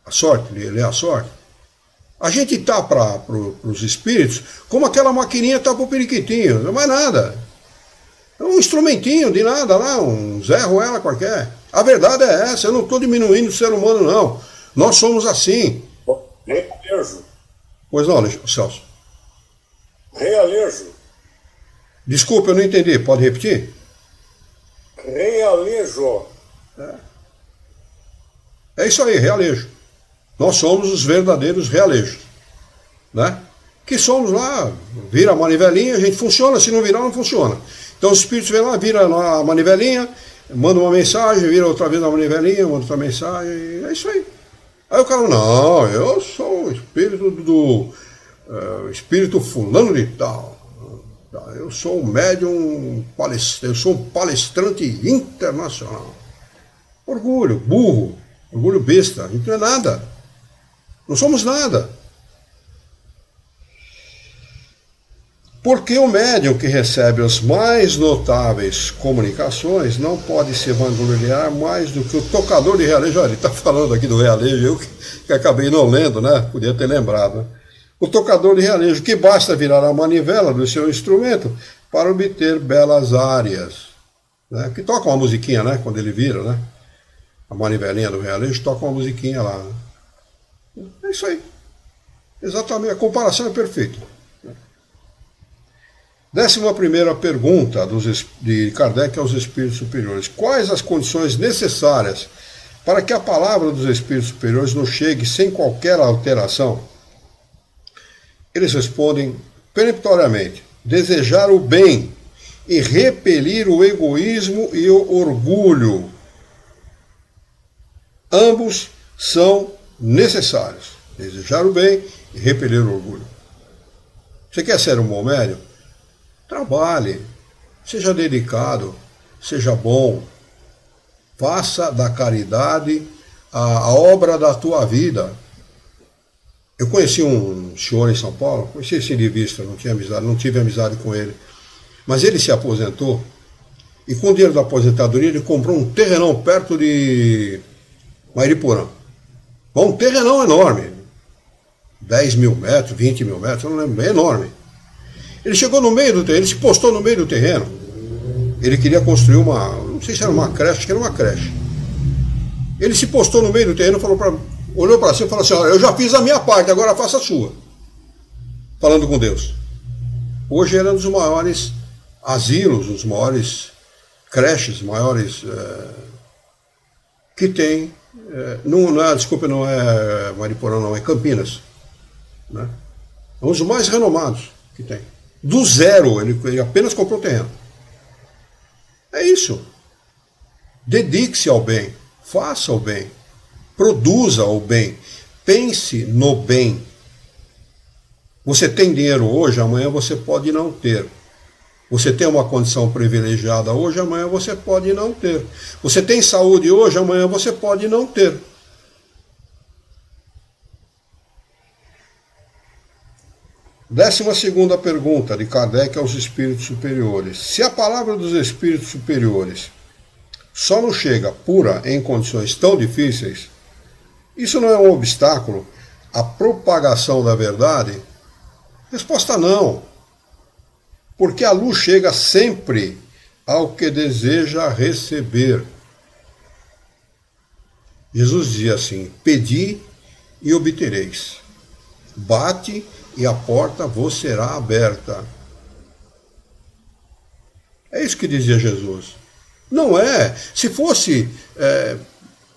a sorte, ler a sorte. A gente está para os espíritos como aquela maquininha está para o periquitinho, não é mais nada. É um instrumentinho de nada lá, um Zé Ruela qualquer. A verdade é essa, eu não estou diminuindo o ser humano, não. Nós somos assim. Realejo. Pois não, Celso? Realejo. Desculpa, eu não entendi. Pode repetir? Realejo. É isso aí, realejo. Nós somos os verdadeiros realejos. Né? Que somos lá, vira a manivelinha, a gente funciona, se não virar, não funciona. Então os espíritos vêm lá, vira a manivelinha, manda uma mensagem, vira outra vez a manivelinha, manda outra mensagem, é isso aí. Aí o cara, não, eu sou o espírito espírito fulano de tal. Eu sou um médium, eu sou um palestrante internacional. Orgulho, burro, orgulho besta, a gente não é nada. Não somos nada. Porque o médium que recebe as mais notáveis comunicações não pode se vangloriar mais do que o tocador de realejo. Ele está falando aqui do realejo, eu que acabei não lendo, né? Podia ter lembrado. Né? O tocador de realejo, que basta virar a manivela do seu instrumento para obter belas áreas. Né? Que toca uma musiquinha, né? Quando ele vira, né? A manivelinha do realejo toca uma musiquinha lá. Né? É isso aí. Exatamente, a comparação é perfeita. 11ª pergunta de Kardec aos espíritos superiores. Quais as condições necessárias para que a palavra dos espíritos superiores nos chegue sem qualquer alteração? Eles respondem peremptoriamente: desejar o bem e repelir o egoísmo e o orgulho. Ambos são necessários. Desejar o bem e repelir o orgulho. Você quer ser um bom médium? Trabalhe, seja dedicado, seja bom, faça da caridade a obra da tua vida. Eu conheci um senhor em São Paulo, conheci esse de vista, não tive amizade com ele, mas ele se aposentou e com o dinheiro da aposentadoria ele comprou um terrenão perto de Mariporã. Um terrenão enorme, 10 mil metros, 20 mil metros, eu não lembro, é enorme. Ele chegou no meio do terreno, ele se postou no meio do terreno. Ele queria construir não sei se era uma creche, acho que era uma creche. Ele se postou no meio do terreno, olhou para cima e falou assim: olha, eu já fiz a minha parte, agora faça a sua. Falando com Deus. Hoje era um dos maiores asilos, os maiores creches, maiores que tem. Desculpa, não é Mariporã, não, é Campinas. Né? É um dos mais renomados que tem. Do zero, ele apenas comprou o terreno. É isso. Dedique-se ao bem, faça o bem, produza o bem, pense no bem. Você tem dinheiro hoje, amanhã você pode não ter. Você tem uma condição privilegiada hoje, amanhã você pode não ter. Você tem saúde hoje, amanhã você pode não ter. Décima segunda pergunta de Kardec aos espíritos superiores. Se a palavra dos espíritos superiores só nos chega pura em condições tão difíceis, isso não é um obstáculo à propagação da verdade? Resposta: não. Porque a luz chega sempre ao que deseja receber. Jesus dizia assim: pedi e obtereis. Bate e a porta vos será aberta. É isso que dizia Jesus. Não é. Se fosse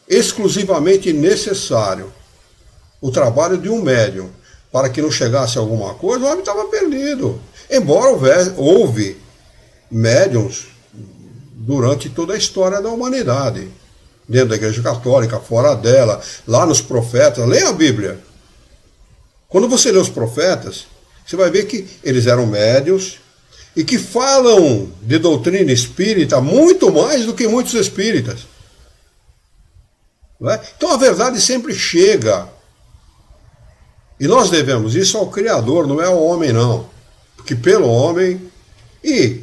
exclusivamente necessário o trabalho de um médium para que não chegasse alguma coisa, o homem estava perdido. Embora houve médiums durante toda a história da humanidade, dentro da Igreja Católica, fora dela, lá nos profetas. Leia a Bíblia. Quando você lê os profetas, você vai ver que eles eram médiuns e que falam de doutrina espírita muito mais do que muitos espíritas. Não é? Então a verdade sempre chega. E nós devemos isso ao Criador, não é ao homem, não. Porque pelo homem, e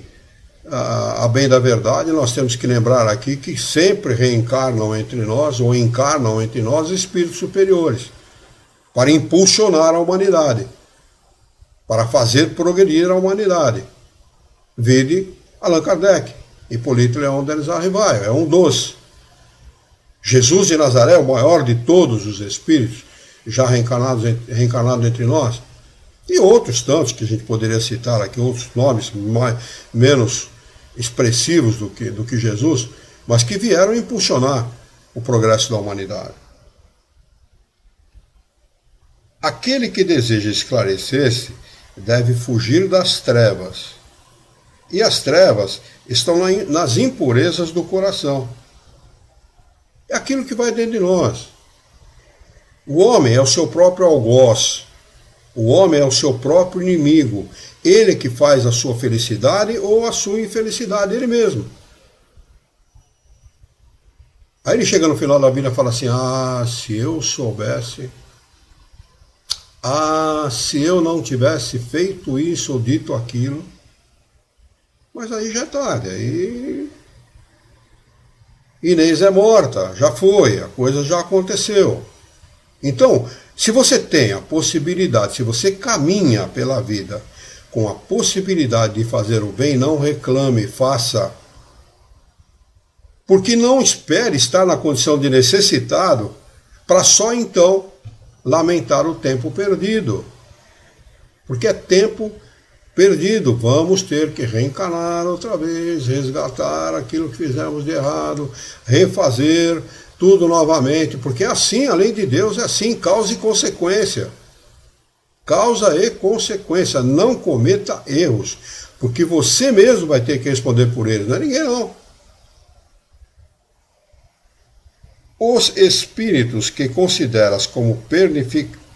a bem da verdade, nós temos que lembrar aqui que sempre reencarnam entre nós, ou encarnam entre nós, espíritos superiores. para impulsionar a humanidade, para fazer progredir a humanidade. Vide Allan Kardec, Hippolyte Léon Denis Arrivaille, é um dos. Jesus de Nazaré, o maior de todos os espíritos, já reencarnado entre nós, e outros tantos que a gente poderia citar aqui, outros nomes menos expressivos do que Jesus, mas que vieram impulsionar o progresso da humanidade. Aquele que deseja esclarecer-se deve fugir das trevas, e as trevas estão nas impurezas do coração. É aquilo que vai dentro de nós. O homem é o seu próprio algoz. O homem é o seu próprio inimigo. Ele que faz a sua felicidade ou a sua infelicidade, ele mesmo. Aí ele chega no final da vida e fala assim, se eu soubesse, se eu não tivesse feito isso ou dito aquilo. Mas aí já é tarde, aí Inês é morta, já foi, a coisa já aconteceu. Então, se você tem a possibilidade, se você caminha pela vida com a possibilidade de fazer o bem, não reclame, faça. Porque não espere estar na condição de necessitado para só então lamentar o tempo perdido. Porque é tempo perdido, vamos ter que reencarnar outra vez, resgatar aquilo que fizemos de errado, refazer tudo novamente, porque assim, além de Deus, é assim, causa e consequência. Causa e consequência, não cometa erros, porque você mesmo vai ter que responder por eles, não é ninguém não. Os espíritos que consideras como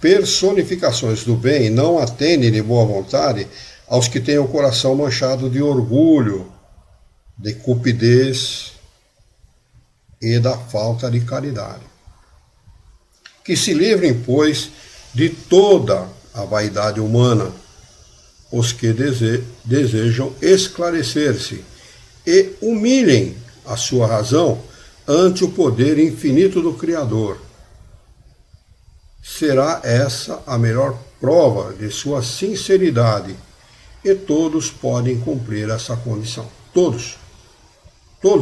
personificações do bem não atendem de boa vontade aos que têm o coração manchado de orgulho, de cupidez e da falta de caridade. Que se livrem, pois, de toda a vaidade humana, os que desejam esclarecer-se e humilhem a sua razão ante o poder infinito do Criador. Será essa a melhor prova de sua sinceridade, e todos podem cumprir essa condição. Todos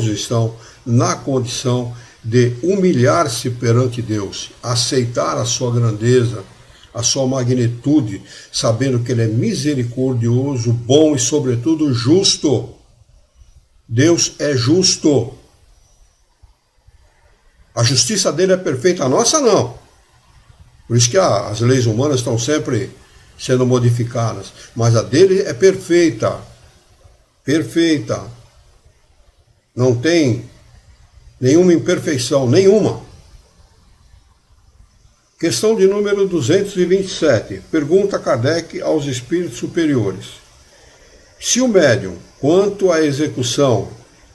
estão na condição de humilhar-se perante Deus, aceitar a sua grandeza, a sua magnitude, sabendo que Ele é misericordioso, bom e, sobretudo, justo. Deus é justo. A justiça dele é perfeita, a nossa não. Por isso que as leis humanas estão sempre sendo modificadas, mas a dele é perfeita. Perfeita. Não tem nenhuma imperfeição, nenhuma. Questão de número 227. Pergunta Kardec aos espíritos superiores. Se o médium, quanto à execução,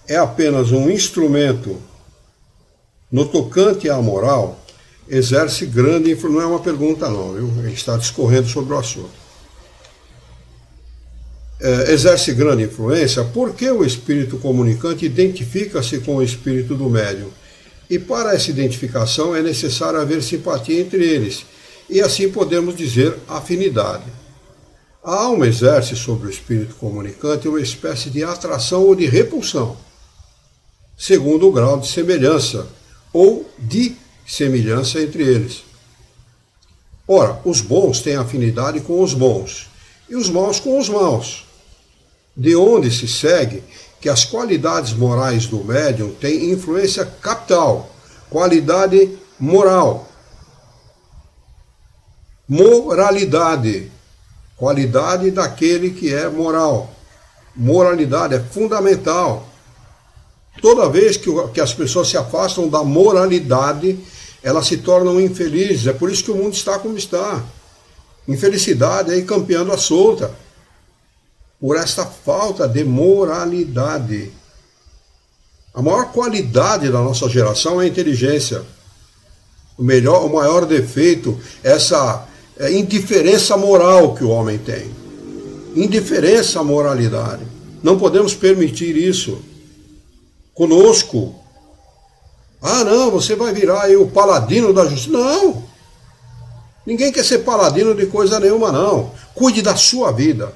é apenas um instrumento no tocante à moral, exerce grande influência. Não é uma pergunta não, viu? A gente está discorrendo sobre o assunto. Exerce grande influência porque o espírito comunicante identifica-se com o espírito do médium. E para essa identificação é necessário haver simpatia entre eles, e assim podemos dizer afinidade. A alma exerce sobre o espírito comunicante uma espécie de atração ou de repulsão, segundo o grau de semelhança ou de semelhança entre eles. Ora, os bons têm afinidade com os bons, e os maus com os maus, de onde se segue que as qualidades morais do médium têm influência capital, qualidade moral, moralidade, qualidade daquele que é moral, moralidade é fundamental. Toda vez que as pessoas se afastam da moralidade, elas se tornam infelizes. É por isso que o mundo está como está. Infelicidade aí campeando a solta. Por esta falta de moralidade. A maior qualidade da nossa geração é a inteligência. O maior defeito é essa indiferença moral que o homem tem. Indiferença à moralidade. Não podemos permitir isso. Conosco. Não, você vai virar aí o paladino da justiça. Não. Ninguém quer ser paladino de coisa nenhuma, não. Cuide da sua vida.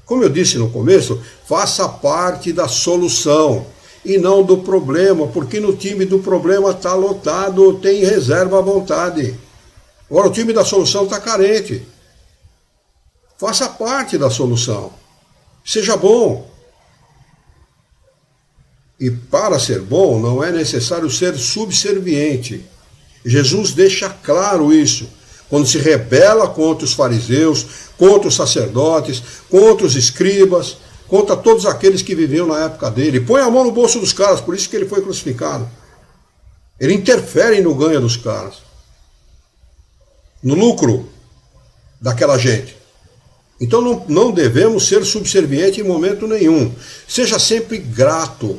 Como eu disse no começo, faça parte da solução e não do problema, porque no time do problema está lotado, tem reserva à vontade. Agora o time da solução está carente. Faça parte da solução. Seja bom. E para ser bom não é necessário ser subserviente. Jesus deixa claro isso. Quando se rebela contra os fariseus, contra os sacerdotes, contra os escribas, contra todos aqueles que viviam na época dele. Põe a mão no bolso dos caras, por isso que ele foi crucificado. Ele interfere no ganho dos caras, no lucro daquela gente. Então não devemos ser subservientes em momento nenhum. Seja sempre grato.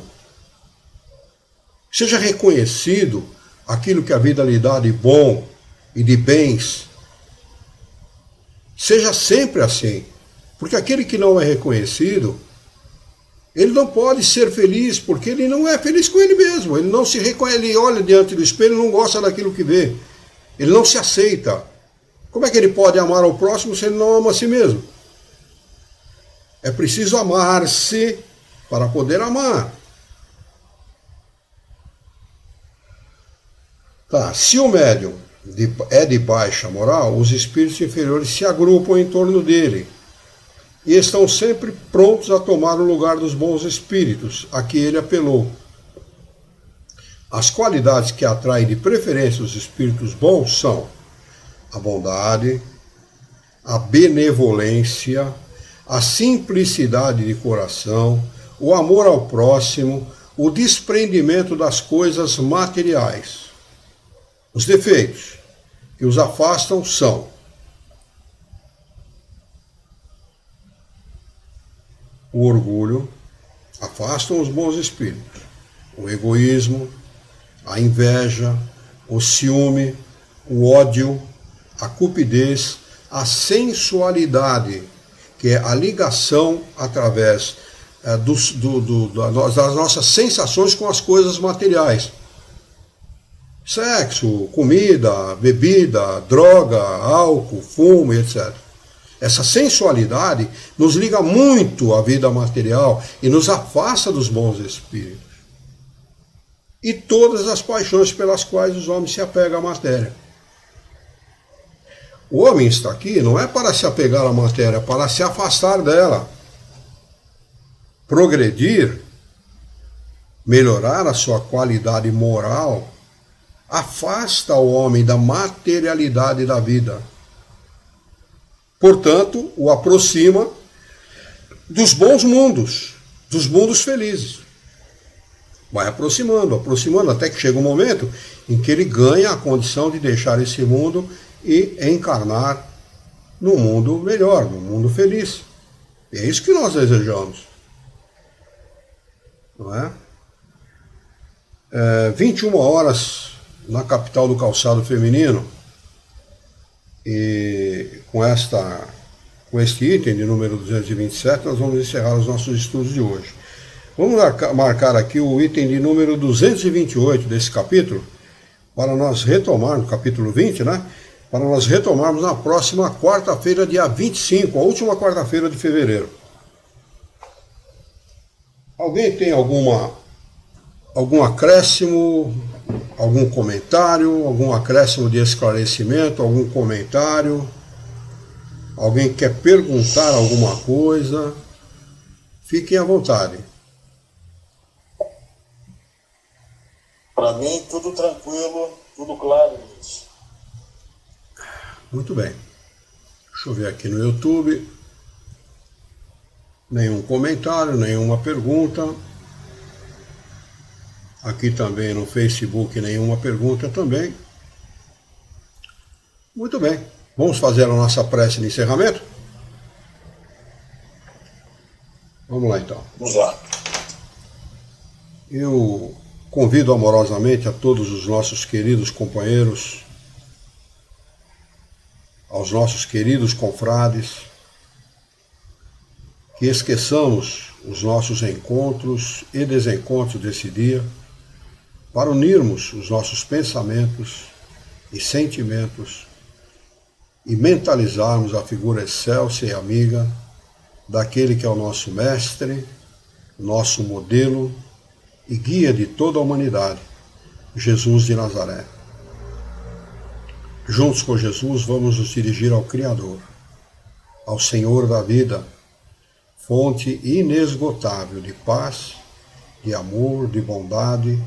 Seja reconhecido aquilo que a vida lhe dá de bom e de bens. Seja sempre assim. Porque aquele que não é reconhecido, ele não pode ser feliz, porque ele não é feliz com ele mesmo. Ele não se reconhece, ele olha diante do espelho e não gosta daquilo que vê. Ele não se aceita. Como é que ele pode amar ao próximo se ele não ama a si mesmo? É preciso amar-se para poder amar. Tá, se o médium é de baixa moral, os espíritos inferiores se agrupam em torno dele e estão sempre prontos a tomar o lugar dos bons espíritos a que ele apelou. As qualidades que atraem de preferência os espíritos bons são a bondade, a benevolência, a simplicidade de coração, o amor ao próximo, o desprendimento das coisas materiais. Os defeitos que os afastam são o orgulho, afastam os bons espíritos, o egoísmo, a inveja, o ciúme, o ódio, a cupidez, a sensualidade, que é a ligação através das nossas sensações com as coisas materiais. Sexo, comida, bebida, droga, álcool, fumo, etc. Essa sensualidade nos liga muito à vida material e nos afasta dos bons espíritos. E todas as paixões pelas quais os homens se apegam à matéria. O homem está aqui não é para se apegar à matéria, é para se afastar dela. Progredir, melhorar a sua qualidade moral, afasta o homem da materialidade da vida. Portanto, o aproxima dos bons mundos, dos mundos felizes. Vai aproximando, até que chega um momento em que ele ganha a condição de deixar esse mundo e encarnar num mundo melhor, num mundo feliz. E é isso que nós desejamos. Não é? 21 horas na capital do calçado feminino, e com este item de número 227, nós vamos encerrar os nossos estudos de hoje. Vamos marcar aqui o item de número 228 desse capítulo, para nós retomarmos, capítulo 20, né? Para nós retomarmos na próxima quarta-feira, dia 25, a última quarta-feira de fevereiro. Alguém tem algum acréscimo, algum comentário, algum acréscimo de esclarecimento, algum comentário? Alguém quer perguntar alguma coisa? Fiquem à vontade. Para mim, tudo tranquilo, tudo claro nisso. Muito bem. Deixa eu ver aqui no YouTube. Nenhum comentário, nenhuma pergunta. Aqui também no Facebook, nenhuma pergunta também. Muito bem. Vamos fazer a nossa prece de encerramento? Vamos lá então. Vamos lá. Eu convido amorosamente a todos os nossos queridos companheiros, aos nossos queridos confrades, que esqueçamos os nossos encontros e desencontros desse dia, para unirmos os nossos pensamentos e sentimentos e mentalizarmos a figura excelsa e amiga daquele que é o nosso mestre, nosso modelo e guia de toda a humanidade, Jesus de Nazaré. Juntos com Jesus, vamos nos dirigir ao Criador, ao Senhor da vida, fonte inesgotável de paz, de amor, de bondade,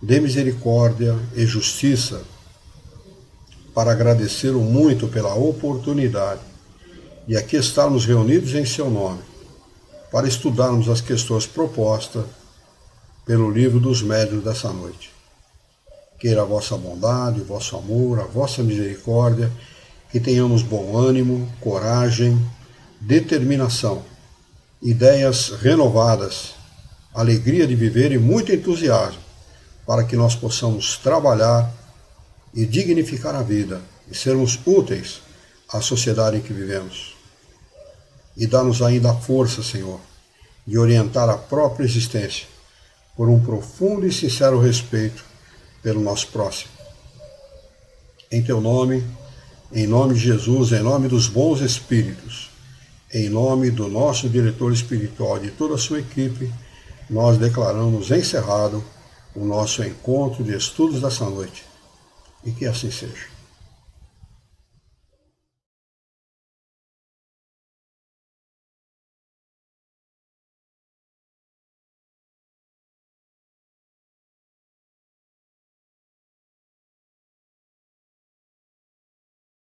de misericórdia e justiça, para agradecê-lo muito pela oportunidade de aqui estarmos reunidos em seu nome, para estudarmos as questões propostas pelo livro dos médiuns dessa noite. Queira a vossa bondade, o vosso amor, a vossa misericórdia, que tenhamos bom ânimo, coragem, determinação, ideias renovadas, alegria de viver e muito entusiasmo, para que nós possamos trabalhar e dignificar a vida e sermos úteis à sociedade em que vivemos. E dá-nos ainda a força, Senhor, de orientar a própria existência por um profundo e sincero respeito pelo nosso próximo. Em Teu nome, em nome de Jesus, em nome dos bons espíritos, em nome do nosso diretor espiritual e de toda a sua equipe, nós declaramos encerrado o nosso encontro de estudos dessa noite. E que assim seja.